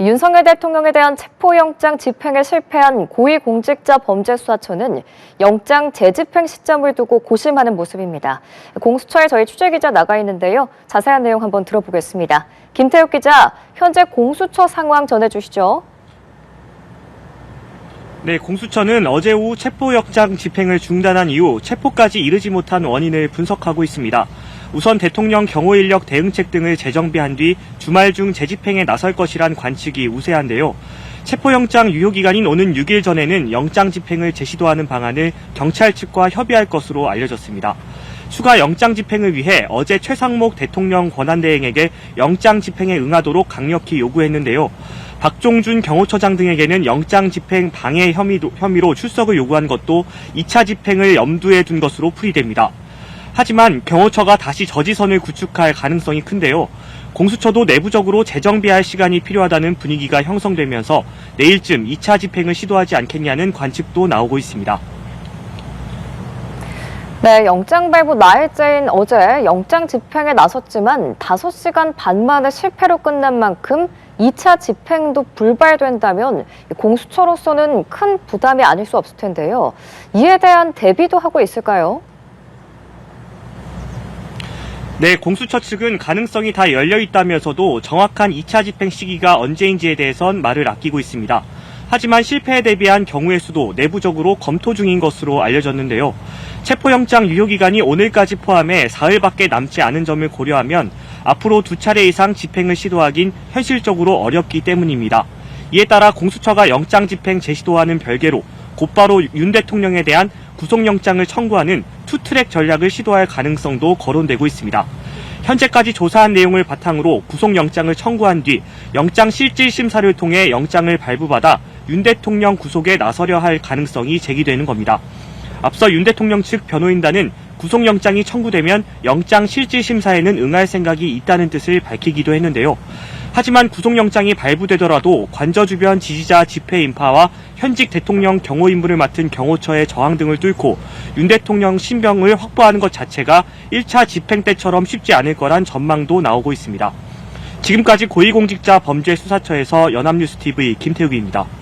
윤석열 대통령에 대한 체포영장 집행에 실패한 고위공직자범죄수사처는 영장 재집행 시점을 두고 고심하는 모습입니다. 공수처에 저희 취재기자 나가 있는데요. 자세한 내용 한번 들어보겠습니다. 김태욱 기자, 현재 공수처 상황 전해주시죠. 네, 공수처는 어제 오후 체포영장 집행을 중단한 이후 체포까지 이르지 못한 원인을 분석하고 있습니다. 우선 대통령 경호인력 대응책 등을 재정비한 뒤 주말 중 재집행에 나설 것이란 관측이 우세한데요. 체포영장 유효기간인 오는 6일 전에는 영장 집행을 재시도하는 방안을 경찰 측과 협의할 것으로 알려졌습니다. 추가 영장 집행을 위해 어제 최상목 대통령 권한대행에게 영장 집행에 응하도록 강력히 요구했는데요. 박종준 경호처장 등에게는 영장 집행 방해 혐의로 출석을 요구한 것도 2차 집행을 염두에 둔 것으로 풀이됩니다. 하지만 경호처가 다시 저지선을 구축할 가능성이 큰데요. 공수처도 내부적으로 재정비할 시간이 필요하다는 분위기가 형성되면서 내일쯤 2차 집행을 시도하지 않겠냐는 관측도 나오고 있습니다. 네, 영장 발부 날짜인 어제 영장 집행에 나섰지만 5시간 반 만에 실패로 끝난 만큼 2차 집행도 불발된다면 공수처로서는 큰 부담이 아닐 수 없을 텐데요. 이에 대한 대비도 하고 있을까요? 네, 공수처 측은 가능성이 다 열려있다면서도 정확한 2차 집행 시기가 언제인지에 대해선 말을 아끼고 있습니다. 하지만 실패에 대비한 경우의 수도 내부적으로 검토 중인 것으로 알려졌는데요. 체포영장 유효기간이 오늘까지 포함해 사흘밖에 남지 않은 점을 고려하면 앞으로 2차례 이상 집행을 시도하긴 현실적으로 어렵기 때문입니다. 이에 따라 공수처가 영장 집행 재시도와는 별개로 곧바로 윤 대통령에 대한 구속영장을 청구하는 투트랙 전략을 시도할 가능성도 거론되고 있습니다. 현재까지 조사한 내용을 바탕으로 구속영장을 청구한 뒤 영장 실질 심사를 통해 영장을 발부받아 윤 대통령 구속에 나서려 할 가능성이 제기되는 겁니다. 앞서 윤 대통령 측 변호인단은 구속영장이 청구되면 영장 실질 심사에는 응할 생각이 있다는 뜻을 밝히기도 했는데요. 하지만 구속영장이 발부되더라도 관저 주변 지지자 집회 인파와 현직 대통령 경호 임무를 맡은 경호처의 저항 등을 뚫고 윤 대통령 신병을 확보하는 것 자체가 1차 집행 때처럼 쉽지 않을 거란 전망도 나오고 있습니다. 지금까지 고위공직자 범죄수사처에서 연합뉴스TV 김태욱입니다.